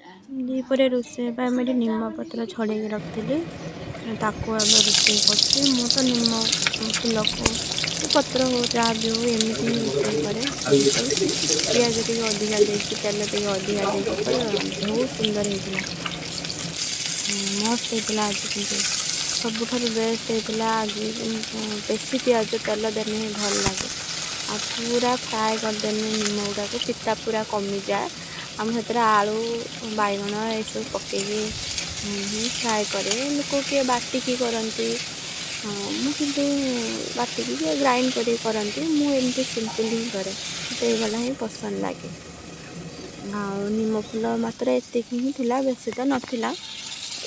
द्विपहर रोषे मुझे निम पत्र छड़े रखी ताको अब रोषे कर मु तो निम फूल को पत्र हो जहाँ भी हो एमती रोषे करे पिज टे अधिका देती तेल टे अधिका देती बहुत सुंदर होता मस्त होता आज कि सबुठ बेस्ट होता आज बेसी पिज तेल देने भल लगे आ पूरा फ्राए करदेने निम गुड़ाक पिता पूरा कमी जाए आम से आलू बैगण ये सब पकईकि फ्राए करे लोक किए बाटिकी करती मुझे बाटिकी ग्राइंड करती मुझे सिंपल ही करे तो ये ही पसंद लगे निम फूल मात्र एतिक ही थिला बेसी तो नाला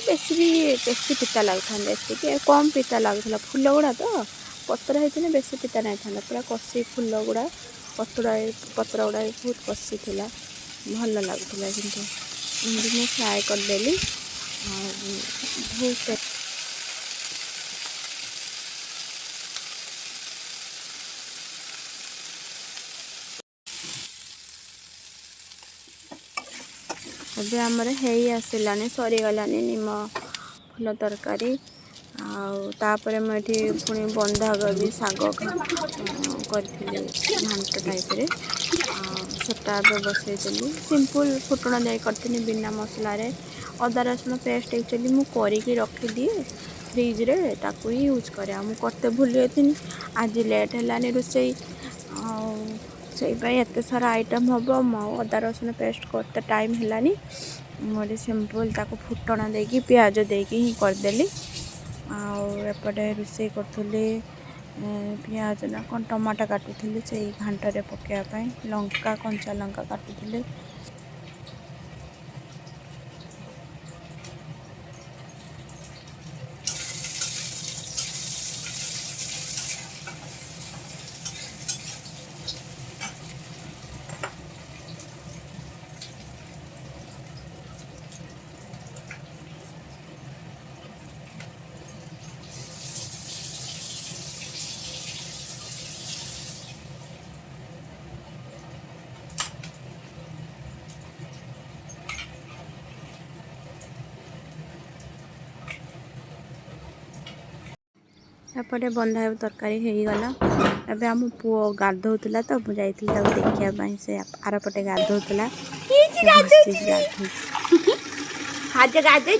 बेसी भी बेसी पिता लगता ये कम पिता लगुला फूल गुड़ा तो पत्र होती बेसी पिता नहीं था पूरा कषि फूल गुड़ा पत्र गुड़ा बहुत कषि थिला भल लगुला कि मुझे फ्राए करदेली बहुत अभी आमर है आसलानी सरीगलानी निम फूल तरकारी आपर मुझे पुणी बंधाकोबी शाग करी घाट टाइप सेटा बसई सिंपल फुटण दे करी बिना मसलार अदा रसुण पेस्ट एक्चुअली मुझे रखिदिए फ्रिज रे ताकू ही यूज करे मुझे करते भूली जाती आज लेट है रोषे से एत सारा आइटम हम अदा रसुण पेस्ट करते टाइम है मुझे सिंपल ताको फुटण देकी पियाज देकी ही करदेली आउपटे रोषे करी पियाज ना कौन टमाटो काटुली से घाटे पकाइवाई लंका कंचा लंका काटुली एपटे बंधाकोबी तरकारी होगला एबे आम पुओ गाधोला तो मुझे देखिए से आरपटे गाधोला आज गाधे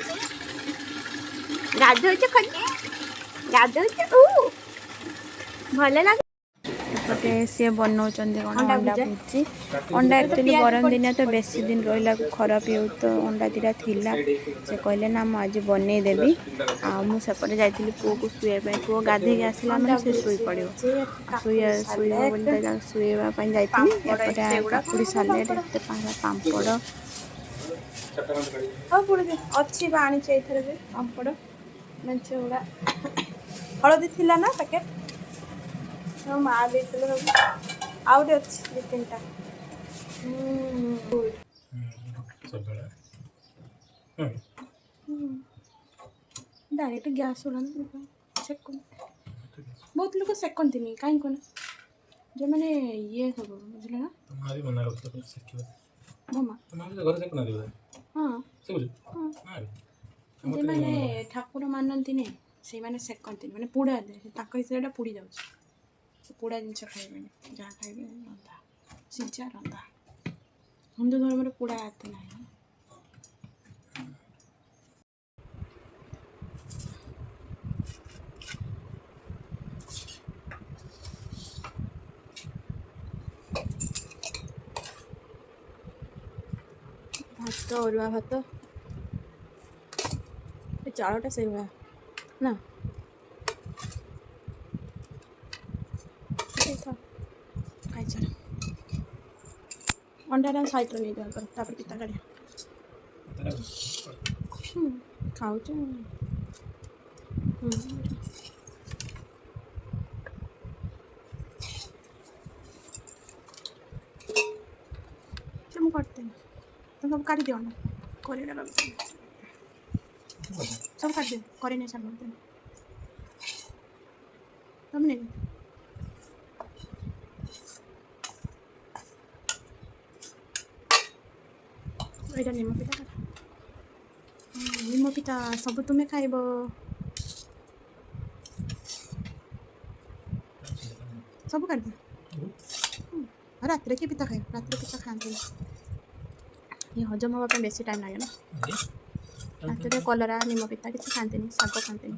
भल लगे एपटे सी बनाऊँ अंडा भुजी अंडा एक्चुअली गरम दिन तो बेसी दिन रहा खराब हो तो अंडा दीटा थिला से कहले ना मुझे बनईदेवी आउपटे जाइली पुओ को शुआई पुओ गाधे आसला मैंने से शुई पड़ो शुआई जाइए काकुड़ी सालेड एत पापड़ अच्छी आनी पापड़ मेचे गुड़ा हलदी थिला ना पैकेट माँ देते आउट अच्छी तीन टा डायरेक्ट गैस उड़ा बहुत लोग सेकती कहीं कौन जो मैंने ये सब बुझल ना हाँ जे मैंने ठाकुर मानती से मैंने सेकती मैंने पोड़ा हिसाब पोड़ी जाऊँ पोड़ा जिन खाइबे जहाँ खाइबे रंधा सिझा रंधा हिंदू धर्म में पोड़ा आते ना भात अरुआ भात चाउटा से भाया ना खाई अंडा सहित नहीं जाकर पिता काढ़ खाऊ मुझे करते तुम सब काट दियो अंडा सब काट दे करे नहीं सब तुम नहीं ଏଇଟା ନିମ ପିଠା କର। ନିମ ପିଠା ସବୁ ତୁମେ ଖାଇବ। ସବୁ କରିଦିଅ। ଆଉ ରାତିରେ କିଏ ପିଠା ଖାଇବ? ରାତିରେ ପିଠା ଖାଆନ୍ତିନି। ଇଏ ହଜମ ହେବା ପାଇଁ ବେଶୀ ଟାଇମ୍ ଲାଗେ ନା। ରାତିରେ କଲରା ନିମ ପିଠା କିଛି ଖାଆନ୍ତିନି, ଶାଗ ଖାଆନ୍ତିନି।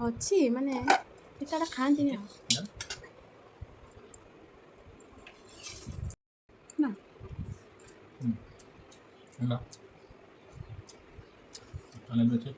ଅଛି ମାନେ ପିଠାଟା ଖାଆନ୍ତିନି ଆଉ ନା। Kalian baca?